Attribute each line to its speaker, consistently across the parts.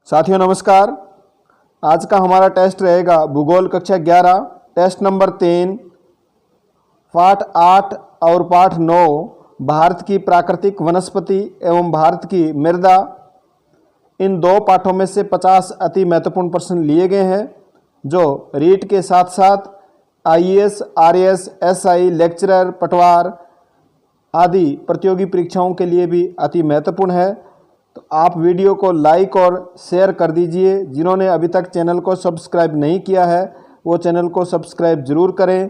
Speaker 1: साथियों नमस्कार। आज का हमारा टेस्ट रहेगा भूगोल कक्षा 11 टेस्ट नंबर 3 पाठ 8 और पाठ 9 भारत की प्राकृतिक वनस्पति एवं भारत की मृदा। इन दो पाठों में से 50 अति महत्वपूर्ण प्रश्न लिए गए हैं जो रीट के साथ साथ आईएएस, आरएएस, एसआई, लेक्चरर, पटवार आदि प्रतियोगी परीक्षाओं के लिए भी अति महत्वपूर्ण है। तो आप वीडियो को लाइक और शेयर कर दीजिए। जिन्होंने अभी तक चैनल को सब्सक्राइब नहीं किया है वो चैनल को सब्सक्राइब जरूर करें।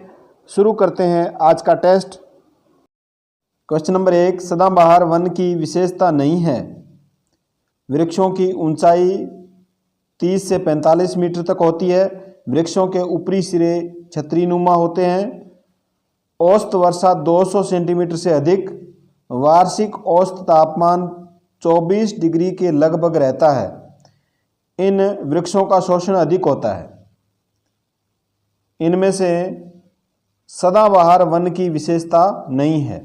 Speaker 1: शुरू करते हैं आज का टेस्ट। क्वेश्चन नंबर 1, सदाबहार वन की विशेषता नहीं है। वृक्षों की ऊंचाई 30 से 45 मीटर तक होती है। वृक्षों के ऊपरी सिरे छतरीनुमा होते हैं। औसत वर्षा 200 सेंटीमीटर से अधिक। वार्षिक औसत तापमान 24 डिग्री के लगभग रहता है। इन वृक्षों का शोषण अधिक होता है। इनमें से सदाबहार वन की विशेषता नहीं है।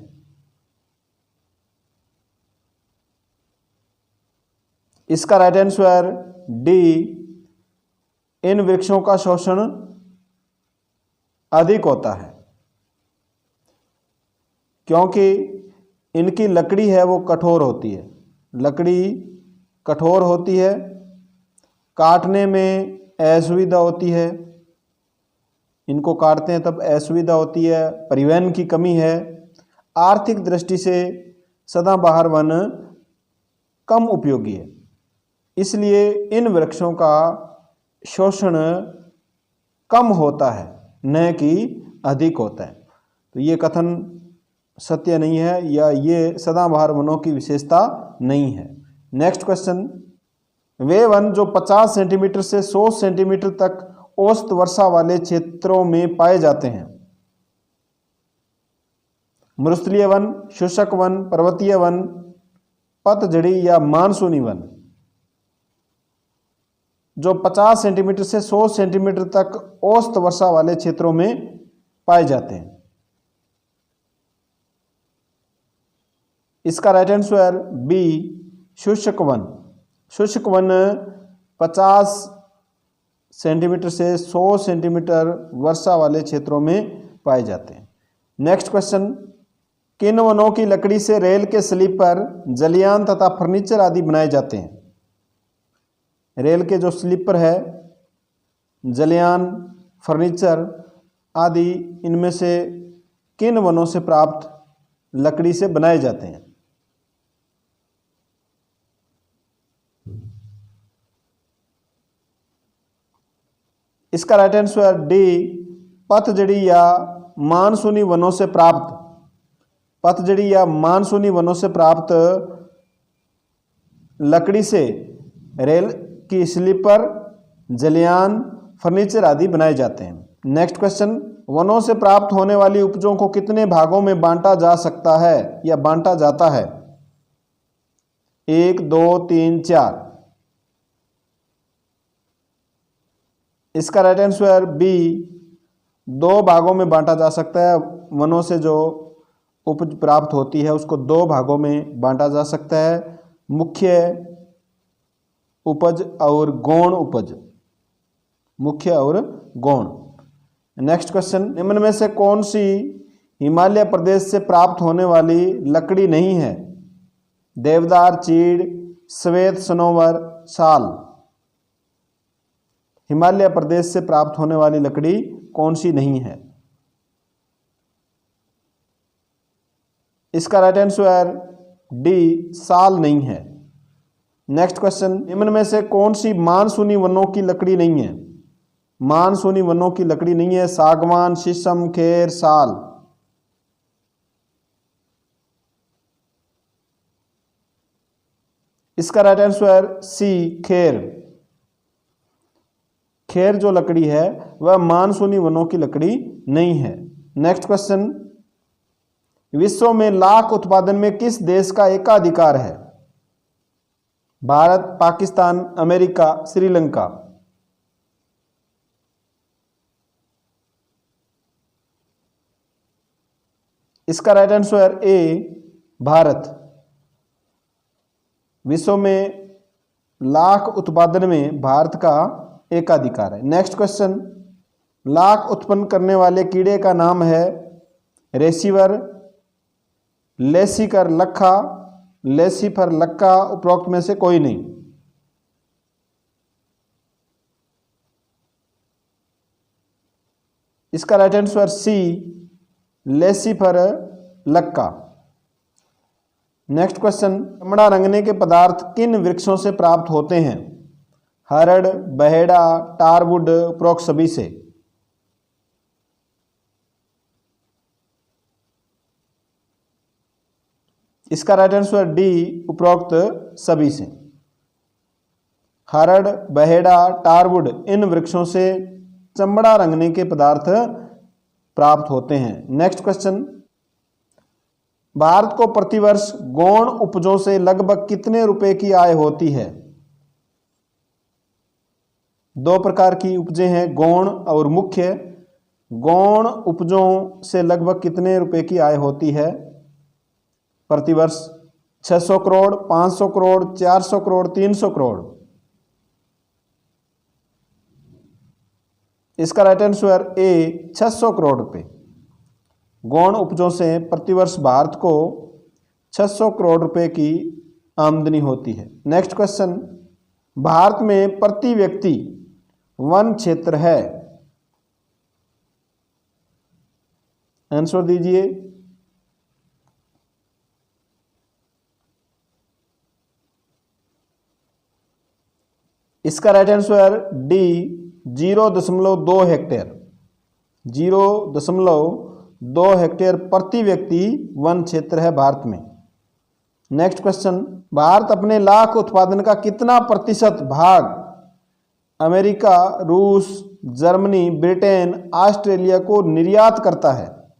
Speaker 1: इसका राइट आंसर डी, इन वृक्षों का शोषण अधिक होता है क्योंकि इनकी लकड़ी है वो कठोर होती है। लकड़ी कठोर होती है, काटने में असुविधा होती है। इनको काटते हैं तब असुविधा होती है, परिवहन की कमी है। आर्थिक दृष्टि से सदाबहार वन कम उपयोगी है, इसलिए इन वृक्षों का शोषण कम होता है न कि अधिक होता है। तो ये कथन सत्य नहीं है या ये सदाबहार वनों की विशेषता नहीं है। नेक्स्ट क्वेश्चन, वे वन जो 50 सेंटीमीटर से 100 सेंटीमीटर तक औसत वर्षा वाले क्षेत्रों में पाए जाते हैं। मरुस्थलीय वन, शुष्क वन, पर्वतीय वन, पतझड़ी या मानसूनी वन। जो 50 सेंटीमीटर से 100 सेंटीमीटर तक औसत वर्षा वाले क्षेत्रों में पाए जाते हैं। इसका राइट आंसर बी, शुष्क वन। शुष्क वन 50 सेंटीमीटर से 100 सेंटीमीटर वर्षा वाले क्षेत्रों में पाए जाते हैं। नेक्स्ट क्वेश्चन, किन वनों की लकड़ी से रेल के स्लीपर, जलियान तथा फर्नीचर आदि बनाए जाते हैं। रेल के जो स्लीपर है, जलियान, फर्नीचर आदि, इनमें से किन वनों से प्राप्त लकड़ी से बनाए जाते हैं। इसका राइट आंसर डी, पतझड़ी या मानसूनी वनों से प्राप्त। पतझड़ी या मानसूनी वनों से प्राप्त लकड़ी से रेल की स्लीपर, जलियान, फर्नीचर आदि बनाए जाते हैं। नेक्स्ट क्वेश्चन, वनों से प्राप्त होने वाली उपजों को कितने भागों में बांटा जा सकता है या बांटा जाता है। 1, 2, 3, 4। इसका राइट आंसर बी, 2 भागों में बांटा जा सकता है। वनों से जो उपज प्राप्त होती है उसको 2 भागों में बांटा जा सकता है, मुख्य उपज और गौण उपज। मुख्य और गौण। नेक्स्ट क्वेश्चन, निम्न में से कौन सी हिमालय प्रदेश से प्राप्त होने वाली लकड़ी नहीं है। देवदार, चीड़, श्वेत सनोवर, साल। हिमालय प्रदेश से प्राप्त होने वाली लकड़ी कौन सी नहीं है। इसका राइट आंसर डी, साल नहीं है। नेक्स्ट क्वेश्चन, निम्न में से कौन सी मानसूनी वनों की लकड़ी नहीं है। मानसूनी वनों की लकड़ी नहीं है। सागवान, शीशम, खेर, साल। इसका राइट आंसर सी, खेर। खेर जो लकड़ी है वह मानसूनी वनों की लकड़ी नहीं है। नेक्स्ट क्वेश्चन, विश्व में लाख उत्पादन में किस देश का एकाधिकार है। भारत, पाकिस्तान, अमेरिका, श्रीलंका। इसका राइट आंसर ए, भारत। विश्व में लाख उत्पादन में भारत का एकाधिकार है। नेक्स्ट क्वेश्चन, लाख उत्पन्न करने वाले कीड़े का नाम है रेसीवर, लेसिकर लक्खा, लेसिफर लक्का, उपरोक्त में से कोई नहीं। इसका राइट आंसर सी, लेसिफर लक्का। नेक्स्ट क्वेश्चन, चमड़ा रंगने के पदार्थ किन वृक्षों से प्राप्त होते हैं? हरड़, बहेड़ा, टारवुड, उपरोक्त सभी से। इसका राइट आंसर डी, उपरोक्त सभी से। हरड़, बहेड़ा, टारवुड इन वृक्षों से चमड़ा रंगने के पदार्थ प्राप्त होते हैं। नेक्स्ट क्वेश्चन, भारत को प्रतिवर्ष गौण उपजों से लगभग कितने रुपए की आय होती है? दो प्रकार की उपजें हैं, गौण और मुख्य। गौण उपजों से लगभग कितने रुपए की आय होती है प्रतिवर्ष? 600 करोड़, 500 करोड़, 400 करोड़, 300 करोड़। इसका राइट आंसर ए, 600 करोड़ रुपए। गौण उपजों से प्रतिवर्ष भारत को 600 करोड़ रुपए की आमदनी होती है। नेक्स्ट क्वेश्चन, भारत में प्रति व्यक्ति वन क्षेत्र है? आंसर दीजिए। इसका right answer D, 0.2 hectare. 0.2 hectare प्रति व्यक्ति वन क्षेत्र है भारत में। नेक्स्ट क्वेश्चन, भारत अपने लाख उत्पादन का कितना प्रतिशत भाग अमेरिका, रूस, जर्मनी, ब्रिटेन, ऑस्ट्रेलिया को निर्यात करता है?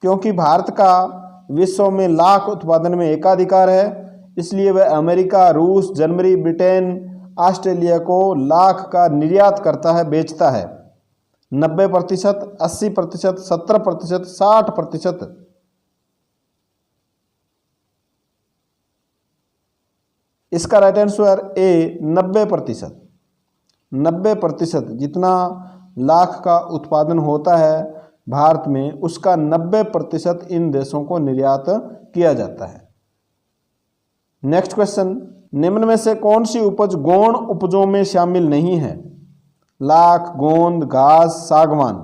Speaker 1: क्योंकि भारत का विश्व में लाख उत्पादन में एकाधिकार है, इसलिए वह अमेरिका, रूस, जर्मनी, ब्रिटेन, ऑस्ट्रेलिया को लाख का निर्यात करता है, बेचता है। 90%, 80%, 70%, 60%। इसका राइट आंसर ए, 90%। 90% जितना लाख का उत्पादन होता है भारत में, उसका 90% इन देशों को निर्यात किया जाता है। नेक्स्ट क्वेश्चन, निम्न में से कौन सी उपज गौण उपजों में शामिल नहीं है? लाख, गोंद, घास, सागवान।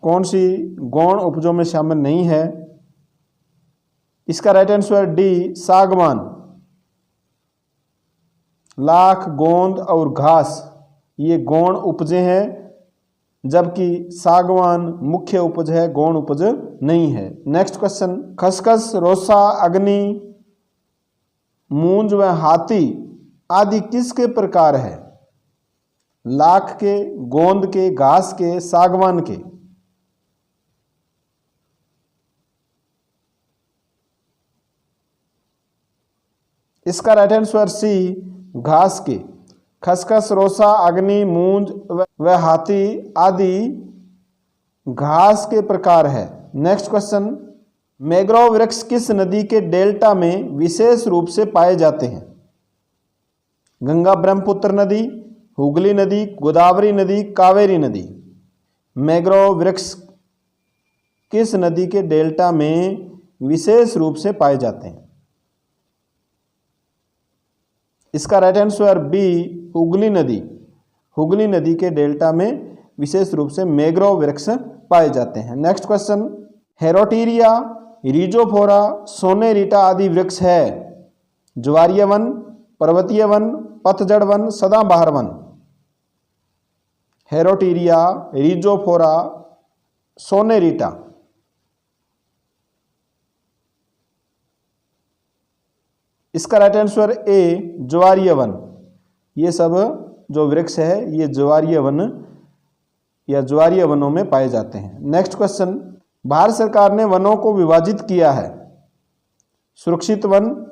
Speaker 1: कौन सी गौण उपजों में शामिल नहीं है? इसका राइट आंसर डी, सागवान। लाख, गोंद और घास ये गौण उपजें हैं, जबकि सागवान मुख्य उपज है, गौण उपज नहीं है। नेक्स्ट क्वेश्चन, खसखस, रोसा, अग्नि, मूंज व हाथी आदि किसके प्रकार है? लाख के, गोंद के, घास के, सागवान के। इसका राइट आंसर सी, घास के। खसखस, रोसा, अग्नि, मूंज व हाथी आदि घास के प्रकार है। नेक्स्ट क्वेश्चन, मैंग्रोव वृक्ष किस नदी के डेल्टा में विशेष रूप से पाए जाते हैं? गंगा ब्रह्मपुत्र नदी, हुगली नदी, गोदावरी नदी, कावेरी नदी। मैंग्रोव वृक्ष किस नदी के डेल्टा में विशेष रूप से पाए जाते हैं? इसका राइट आंसर बी, हुगली नदी। हुगली नदी के डेल्टा में विशेष रूप से मैंग्रोव वृक्ष पाए जाते हैं। नेक्स्ट क्वेश्चन, हेरोटीरिया, रिजोफोरा, सोनेरिटा आदि वृक्ष है ज्वारीय वन, पर्वतीय वन, पतझड़ वन, सदाबहार वन। हेरोटीरिया, रिजोफोरा, सोनेरिटा। इसका राइट आंसर ए, ज्वारीय वन। ये सब जो वृक्ष है ये ज्वारीय वन या ज्वारीय वनों में पाए जाते हैं। नेक्स्ट क्वेश्चन, भारत सरकार ने वनों को विभाजित किया है सुरक्षित वन,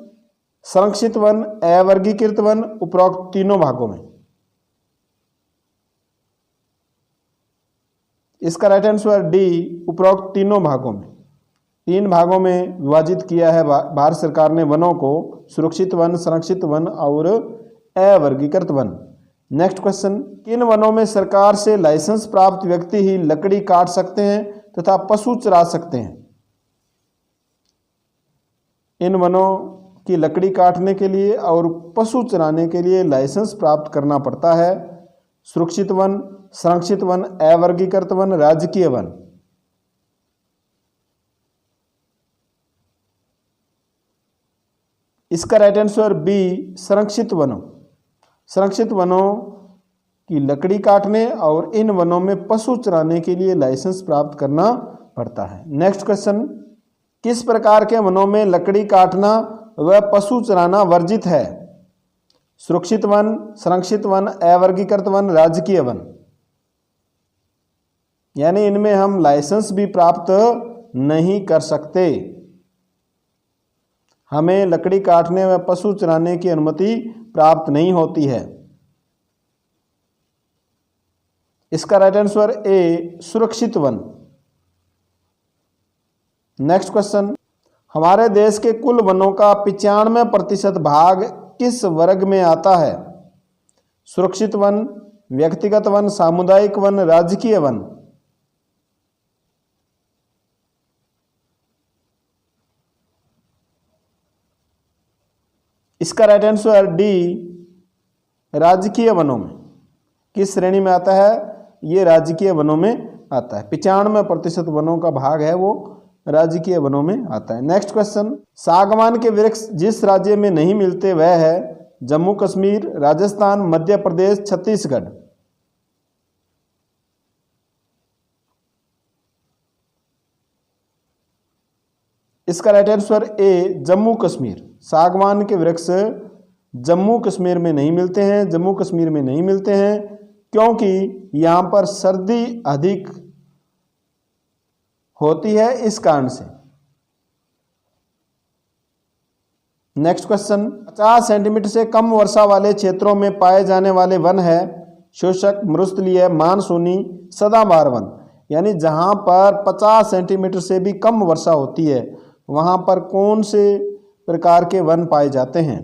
Speaker 1: संरक्षित वन, अवर्गीकृत वन, उपरोक्त तीनों भागों में। इसका राइट आंसर डी, उपरोक्त तीनों भागों में, 3 भागों में विभाजित किया है भारत सरकार ने वनों को, सुरक्षित वन, संरक्षित वन और अवर्गीकृत वन। नेक्स्ट क्वेश्चन, किन वनों में सरकार से लाइसेंस प्राप्त व्यक्ति ही लकड़ी काट सकते हैं तथा पशु चरा सकते हैं? इन वनों की लकड़ी काटने के लिए और पशु चराने के लिए लाइसेंस प्राप्त करना पड़ता है। सुरक्षित वन, संरक्षित वन, अवर्गीकृत वन, राजकीय वन। इसका राइट आंसर बी, संरक्षित वनों। संरक्षित वनों की लकड़ी काटने और इन वनों में पशु चराने के लिए लाइसेंस प्राप्त करना पड़ता है। नेक्स्ट क्वेश्चन, किस प्रकार के वनों में लकड़ी काटना व पशु चराना वर्जित है? सुरक्षित वन, संरक्षित वन, अवर्गीकृत वन, राजकीय वन। यानी इनमें हम लाइसेंस भी प्राप्त नहीं कर सकते, हमें लकड़ी काटने व पशु चराने की अनुमति प्राप्त नहीं होती है। इसका राइट आंसर ए, सुरक्षित वन। नेक्स्ट क्वेश्चन, हमारे देश के कुल वनों का 95% भाग किस वर्ग में आता है? सुरक्षित वन, व्यक्तिगत वन, सामुदायिक वन, राजकीय वन। इसका राइट आंसर डी, राजकीय वनों में। किस श्रेणी में आता है? ये राजकीय वनों में आता है। 95% वनों का भाग है वो राजकीय वनों में आता है। नेक्स्ट क्वेश्चन, सागवान के वृक्ष जिस राज्य में नहीं मिलते वह है? जम्मू कश्मीर, राजस्थान, मध्य प्रदेश, छत्तीसगढ़। इसका right answer A, Jammu Kashmir. सागवान के वृक्ष जम्मू कश्मीर में नहीं मिलते हैं। जम्मू कश्मीर में नहीं मिलते हैं क्योंकि यहाँ पर सर्दी अधिक होती है, इस कारण से। नेक्स्ट क्वेश्चन, 50 सेंटीमीटर से कम वर्षा वाले क्षेत्रों में पाए जाने वाले वन है? शुष्क, मरुस्थलीय, मानसूनी, सदाबहार वन। यानी जहां पर 50 सेंटीमीटर से भी कम वर्षा होती है वहां पर कौन से प्रकार के वन पाए जाते हैं?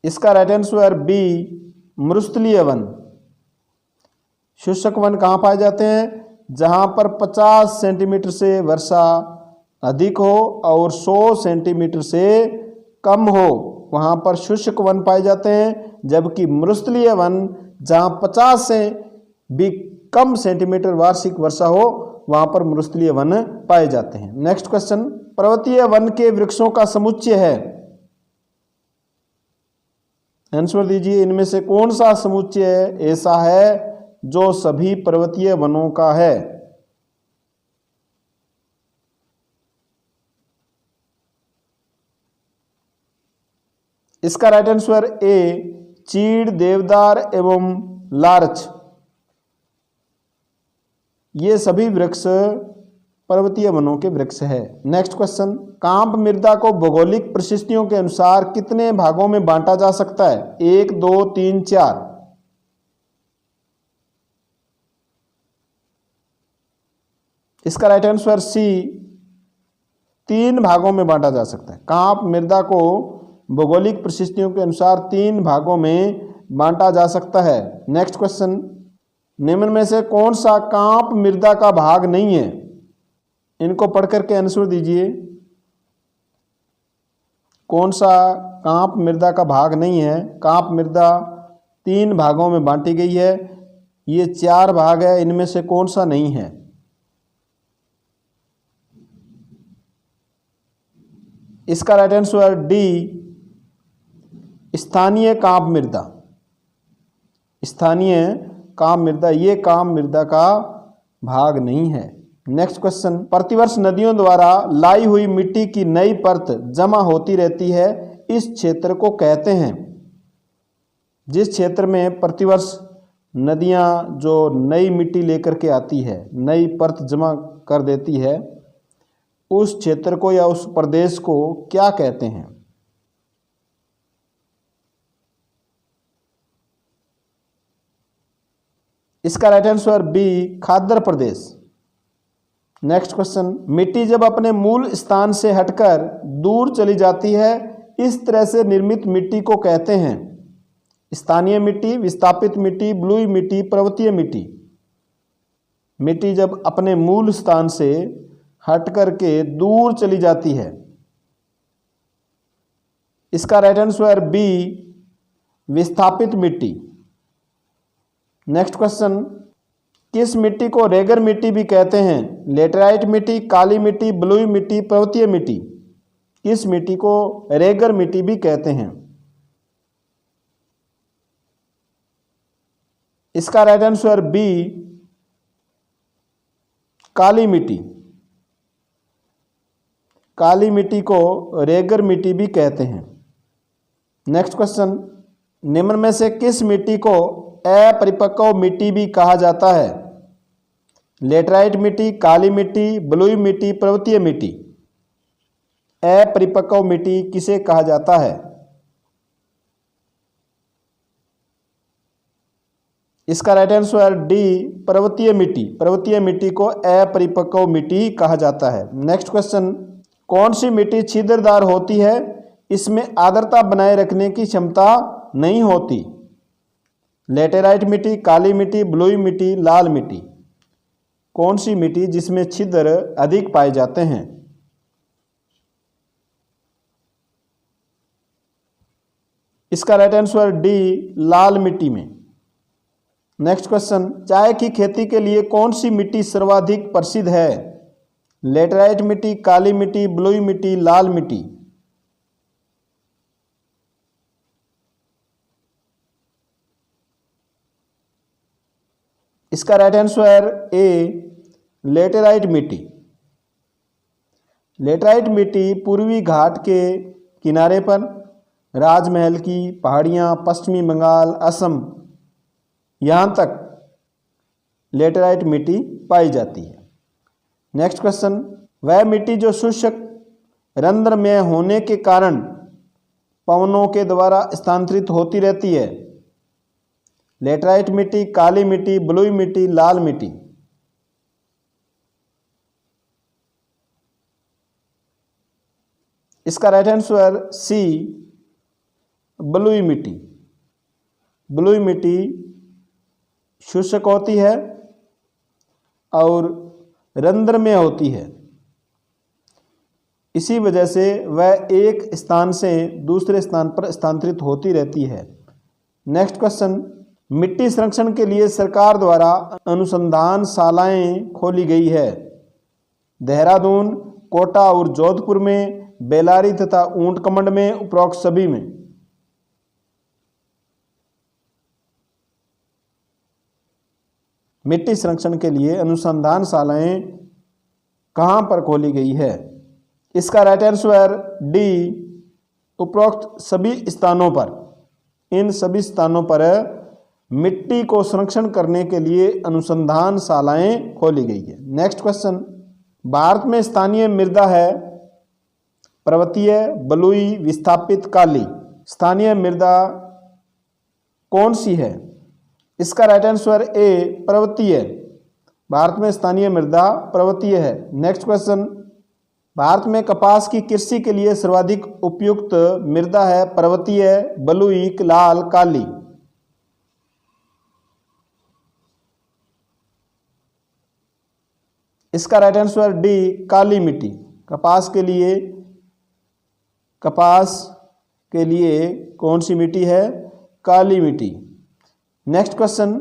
Speaker 1: इसका राइट आंसर बी, मरुस्थलीय वन। शुष्क वन कहाँ पाए जाते हैं? जहां पर 50 सेंटीमीटर से वर्षा अधिक हो और 100 सेंटीमीटर से कम हो, वहां पर शुष्क वन पाए जाते हैं। जबकि मरुस्थलीय वन जहां 50 से भी कम सेंटीमीटर वार्षिक वर्षा हो वहां पर मरुस्थलीय वन पाए जाते हैं। नेक्स्ट क्वेश्चन, पर्वतीय वन के वृक्षों का समुच्चय है? आंसर दीजिए, इनमें से कौन सा समुच्चय ऐसा है जो सभी पर्वतीय वनों का है? इसका राइट आंसर ए, चीड़, देवदार एवं लार्च। ये सभी वृक्ष पर्वतीय वनों के वृक्ष है। नेक्स्ट क्वेश्चन, कांप मृदा को भौगोलिक परिस्थितियों के अनुसार कितने भागों में बांटा जा सकता है? 1, 2, 3, 4। इसका राइट आंसर सी, 3 भागों में बांटा जा सकता है। कांप मृदा को भौगोलिक परिस्थितियों के अनुसार 3 भागों में बांटा जा सकता है। नेक्स्ट क्वेश्चन, निम्न में से कौन सा कांप मृदा का भाग नहीं है? इनको पढ़ करके आंसर दीजिए। कौन सा कांप मृदा का भाग नहीं है? कांप मृदा 3 भागों में बांटी गई है, ये 4 भाग है, इनमें से कौन सा नहीं है? इसका राइट आंसर डी, स्थानीय कांप मृदा। स्थानीय कांप मृदा, ये कांप मृदा का भाग नहीं है। नेक्स्ट क्वेश्चन, प्रतिवर्ष नदियों द्वारा लाई हुई मिट्टी की नई परत जमा होती रहती है, इस क्षेत्र को कहते हैं? जिस क्षेत्र में प्रतिवर्ष नदियां जो नई मिट्टी लेकर के आती है, नई परत जमा कर देती है, उस क्षेत्र को या उस प्रदेश को क्या कहते हैं? इसका राइट आंसर बी खाद्र प्रदेश। नेक्स्ट क्वेश्चन, मिट्टी जब अपने मूल स्थान से हटकर दूर चली जाती है, इस तरह से निर्मित मिट्टी को कहते हैं? स्थानीय मिट्टी, विस्थापित मिट्टी, बलुई मिट्टी, पर्वतीय मिट्टी। मिट्टी जब अपने मूल स्थान से हट करके दूर चली जाती है, इसका राइट आंसर बी विस्थापित मिट्टी। नेक्स्ट क्वेश्चन, किस मिट्टी को रेगर मिट्टी भी कहते हैं? लेटराइट मिट्टी, काली मिट्टी, बलुई मिट्टी, पर्वतीय मिट्टी। किस मिट्टी को रेगर मिट्टी भी कहते हैं? इसका राइट आंसर बी काली मिट्टी। काली मिट्टी को रेगर मिट्टी भी कहते हैं। नेक्स्ट क्वेश्चन, निम्न में से किस मिट्टी को अपरिपक्व मिट्टी भी कहा जाता है? लेटराइट मिट्टी, काली मिट्टी, बलुई मिट्टी, पर्वतीय मिट्टी। अपरिपक्व मिट्टी किसे कहा जाता है? इसका राइट आंसर डी पर्वतीय मिट्टी। पर्वतीय मिट्टी को अपरिपक्व मिट्टी कहा जाता है। नेक्स्ट क्वेश्चन, कौन सी मिट्टी छिद्रदार होती है? इसमें आर्द्रता बनाए रखने की क्षमता नहीं होती? लेटेराइट मिट्टी, काली मिट्टी, बलुई मिट्टी, लाल मिट्टी। कौन सी मिट्टी जिसमें छिद्र अधिक पाए जाते हैं? इसका राइट आंसर डी लाल मिट्टी में। नेक्स्ट क्वेश्चन, चाय की खेती के लिए कौन सी मिट्टी सर्वाधिक प्रसिद्ध है? लेटराइट मिट्टी, काली मिट्टी, बलुई मिट्टी, लाल मिट्टी। इसका राइट आंसर ए लेटेराइट मिट्टी। लेटेराइट मिट्टी पूर्वी घाट के किनारे पर, राजमहल की पहाड़ियाँ, पश्चिमी बंगाल, असम, यहाँ तक लेटेराइट मिट्टी पाई जाती है। नेक्स्ट क्वेश्चन, वह मिट्टी जो शुष्क रंध्रमय होने के कारण पवनों के द्वारा स्थानांतरित होती रहती है? लेटराइट मिट्टी, काली मिट्टी, बलुई मिट्टी, लाल मिट्टी। इसका राइट आंसर सी बलुई मिट्टी। बलुई मिट्टी शुष्क होती है और रंध्र में होती है, इसी वजह से वह एक स्थान से दूसरे स्थान पर स्थानांतरित होती रहती है। नेक्स्ट क्वेश्चन, मिट्टी संरक्षण के लिए सरकार द्वारा अनुसंधान शालाएं खोली गई है? देहरादून, कोटा और जोधपुर में, बेलारी तथा ऊंटकमंड में, उपरोक्त सभी में। मिट्टी संरक्षण के लिए अनुसंधान शालाएं कहां पर खोली गई है? इसका राइट आंसर डी उपरोक्त सभी स्थानों पर। इन सभी स्थानों पर मिट्टी को संरक्षण करने के लिए अनुसंधान शालाएं खोली गई है। नेक्स्ट क्वेश्चन, भारत में स्थानीय मृदा है? पर्वतीय, बलुई, विस्थापित, काली। स्थानीय मृदा कौन सी है? इसका राइट आंसर ए पर्वतीय। भारत में स्थानीय मृदा पर्वतीय है। नेक्स्ट क्वेश्चन, भारत में कपास की कृषि के लिए सर्वाधिक उपयुक्त मृदा है? पर्वतीय, बलुई, लाल, काली। इसका राइट आंसर डी काली मिट्टी। कपास के लिए कौन सी मिट्टी है? काली मिट्टी। नेक्स्ट क्वेश्चन,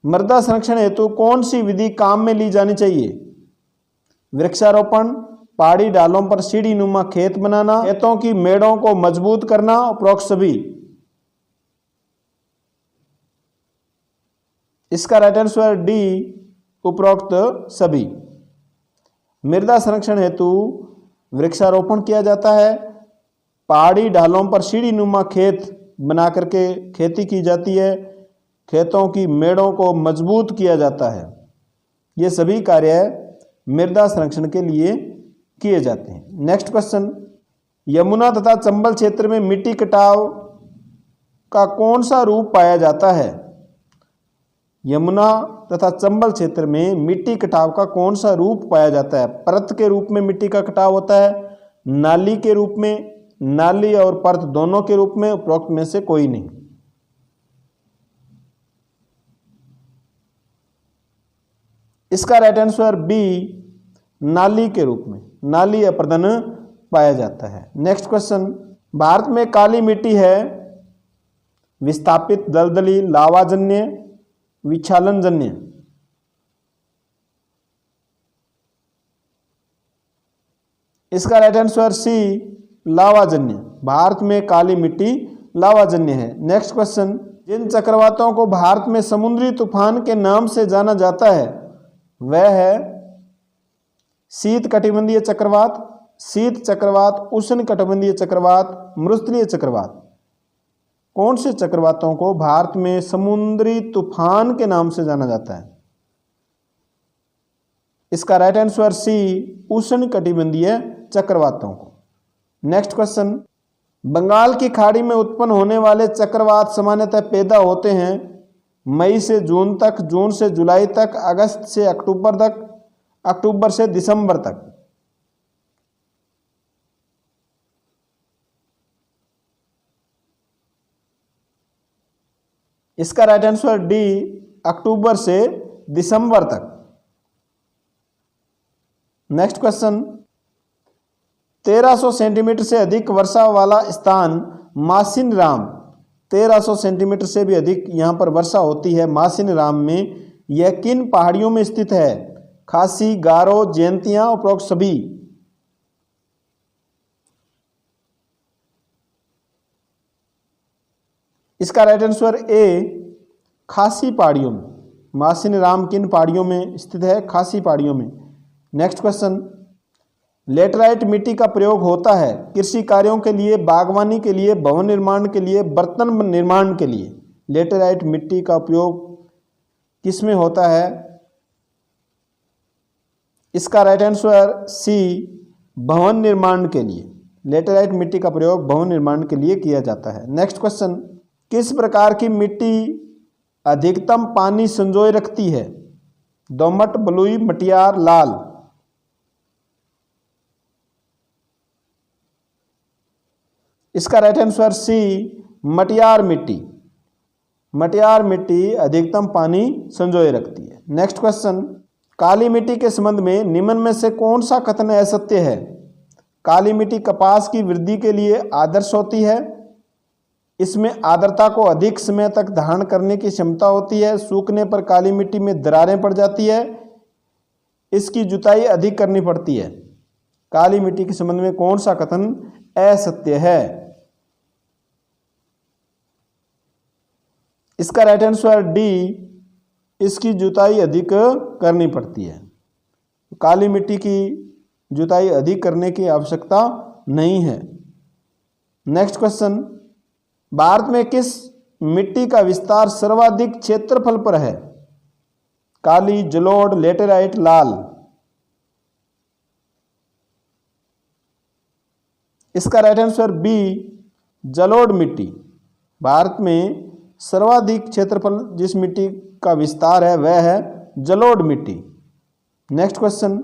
Speaker 1: मृदा संरक्षण हेतु कौन सी विधि काम में ली जानी चाहिए? वृक्षारोपण, पहाड़ी ढालों पर सीढ़ी नुमा खेत बनाना, खेतों की मेड़ों को मजबूत करना, उपरोक्त सभी। इसका राइट आंसर डी उपरोक्त सभी। मृदा संरक्षण हेतु वृक्षारोपण किया जाता है, पहाड़ी ढालों पर सीढ़ी नुमा खेत बना करके खेती की जाती है, खेतों की मेड़ों को मजबूत किया जाता है। ये सभी कार्य मृदा संरक्षण के लिए किए जाते हैं। नेक्स्ट क्वेश्चन, यमुना तथा चंबल क्षेत्र में मिट्टी कटाव का कौन सा रूप पाया जाता है? यमुना तथा चंबल क्षेत्र में मिट्टी कटाव का कौन सा रूप पाया जाता है? परत के रूप में मिट्टी का कटाव होता है, नाली के रूप में, नाली और परत दोनों के रूप में, उपरोक्त में से कोई नहीं। इसका राइट आंसर बी, नाली के रूप में, नाली अपरदन पाया जाता है। नेक्स्ट क्वेश्चन, भारत में काली मिट्टी है विस्थापित, दलदली, लावाजन्य, विक्षालनजन्य? इसका राइट आंसर सी, लावाजन्य। भारत में काली मिट्टी लावाजन्य है। नेक्स्ट क्वेश्चन, जिन चक्रवातों को भारत में समुद्री तूफान के नाम से जाना जाता है वह है शीत कटिबंधीय चक्रवात, शीत चक्रवात, उष्ण कटिबंधीय चक्रवात, मृस्थलीय चक्रवात। कौन से चक्रवातों को भारत में समुद्री तूफान के नाम से जाना जाता है? इसका राइट आंसर सी, उष्ण कटिबंधीय चक्रवातों को। नेक्स्ट क्वेश्चन, बंगाल की खाड़ी में उत्पन्न होने वाले चक्रवात सामान्यतः पैदा होते हैं मई से जून तक, जून से जुलाई तक, अगस्त से अक्टूबर तक, अक्टूबर से दिसंबर तक। इसका राइट आंसर डी, अक्टूबर से दिसंबर तक। नेक्स्ट क्वेश्चन, 1300 सेंटीमीटर से अधिक वर्षा वाला स्थान मासिनराम, 1300 सेंटीमीटर से भी अधिक यहां पर वर्षा होती है मासिनराम में, यह किन पहाड़ियों में स्थित है? खासी, गारो, जयंतियां, उपरोक्त सभी? इसका राइट आंसर ए, खासी पहाड़ियों में। मासिनराम किन पहाड़ियों में स्थित है? खासी पहाड़ियों में। नेक्स्ट क्वेश्चन, लेटराइट मिट्टी का प्रयोग होता है कृषि कार्यों के लिए, बागवानी के लिए, भवन निर्माण के लिए, बर्तन निर्माण के लिए। लेटराइट मिट्टी का उपयोग किसमें होता है? इसका राइट आंसर सी, भवन निर्माण के लिए। लेटराइट मिट्टी का प्रयोग भवन निर्माण के लिए किया जाता है। नेक्स्ट क्वेश्चन, किस प्रकार की मिट्टी अधिकतम पानी संजोए रखती है? दोमट, बलुई, मटियार, लाल? इसका राइट आंसर सी, मटियार मिट्टी। मटियार मिट्टी अधिकतम पानी संजोए रखती है। नेक्स्ट क्वेश्चन, काली मिट्टी के संबंध में निम्न में से कौन सा कथन असत्य है? काली मिट्टी कपास की वृद्धि के लिए आदर्श होती है, इसमें आर्द्रता को अधिक समय तक धारण करने की क्षमता होती है, सूखने पर काली मिट्टी में दरारें पड़ जाती है, इसकी जुताई अधिक करनी पड़ती है। काली मिट्टी के संबंध में कौन सा कथन असत्य है? इसका राइट आंसर डी, इसकी जुताई अधिक करनी पड़ती है। काली मिट्टी की जुताई अधिक करने की आवश्यकता नहीं है। नेक्स्ट क्वेश्चन, भारत में किस मिट्टी का विस्तार सर्वाधिक क्षेत्रफल पर है? काली, जलोढ़, लेटेराइट, लाल? इसका राइट आंसर बी, जलोढ़ मिट्टी। भारत में सर्वाधिक क्षेत्रफल जिस मिट्टी का विस्तार है वह है जलोढ़ मिट्टी। नेक्स्ट क्वेश्चन,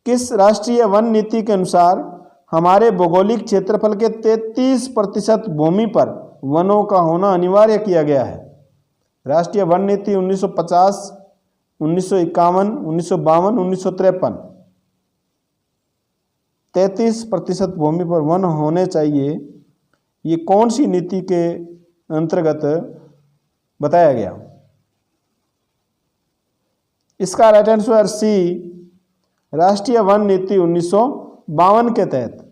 Speaker 1: किस राष्ट्रीय वन नीति के अनुसार हमारे भौगोलिक क्षेत्रफल के 33% भूमि पर वनों का होना अनिवार्य किया गया है? राष्ट्रीय वन नीति 1950, 1951, 1952, 1953। 33% भूमि पर वन होने चाहिए, ये कौन सी नीति के अंतर्गत बताया गया? इसका राइट आंसर सी, राष्ट्रीय वन नीति 1952 के तहत।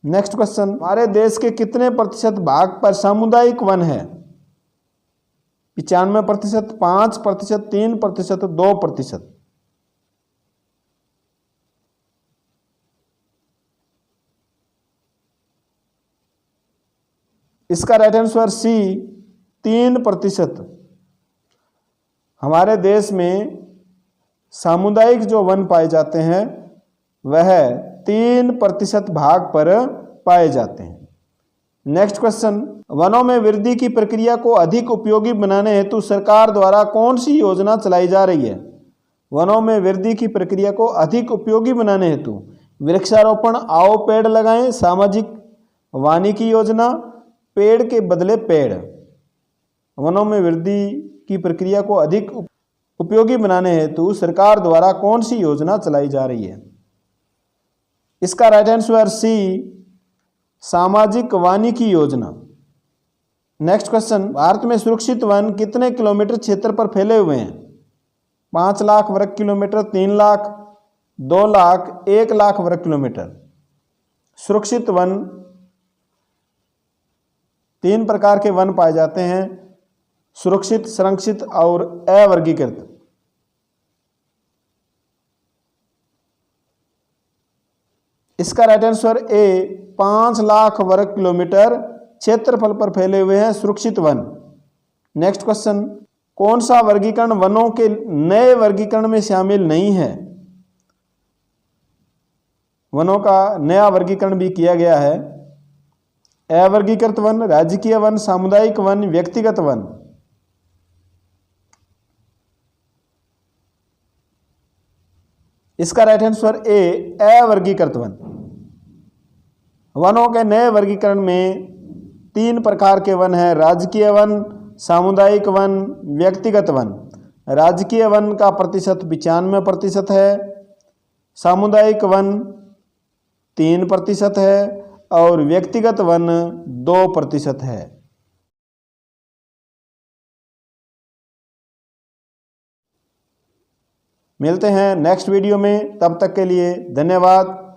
Speaker 1: नेक्स्ट क्वेश्चन, हमारे देश के कितने प्रतिशत भाग पर सामुदायिक वन है? 95%, 5%, 3%, 2%? इसका राइट आंसर सी, 3%। हमारे देश में सामुदायिक जो वन पाए जाते हैं वह 3% भाग पर पाए जाते हैं। नेक्स्ट क्वेश्चन, वनों में वृद्धि की प्रक्रिया को अधिक उपयोगी बनाने हेतु सरकार द्वारा कौन सी योजना चलाई जा रही है? वनों में वृद्धि की प्रक्रिया को अधिक उपयोगी बनाने हेतु वृक्षारोपण, आओ पेड़ लगाएं, सामाजिक वानिकी योजना, पेड़ के बदले पेड़। वनों में वृद्धि की प्रक्रिया को अधिक उपयोगी बनाने हेतु सरकार द्वारा कौन सी योजना चलाई जा रही है? इसका राइट आंसर सी, सामाजिक वानिकी योजना। नेक्स्ट क्वेश्चन, भारत में सुरक्षित वन कितने किलोमीटर क्षेत्र पर फैले हुए हैं? 5 लाख वर्ग किलोमीटर, 3 लाख, 2 लाख, 1 लाख वर्ग किलोमीटर। सुरक्षित वन, 3 प्रकार के वन पाए जाते हैं, सुरक्षित, संरक्षित और अवर्गीकृत। इसका राइट आंसर ए, 5 लाख वर्ग किलोमीटर क्षेत्रफल पर फैले हुए हैं सुरक्षित वन। नेक्स्ट क्वेश्चन, कौन सा वर्गीकरण वनों के नए वर्गीकरण में शामिल नहीं है? वनों का नया वर्गीकरण भी किया गया है। अवर्गीकृत वन, राजकीय वन, सामुदायिक वन, व्यक्तिगत वन। इसका राइट आंसर ए, अवर्गीकृत वन। वनों के नए वर्गीकरण में 3 प्रकार के वन हैं, राजकीय वन, सामुदायिक वन, व्यक्तिगत वन। राजकीय वन का प्रतिशत 95% है, सामुदायिक वन 3% है और व्यक्तिगत वन 2% है। मिलते हैं नेक्स्ट वीडियो में, तब तक के लिए धन्यवाद।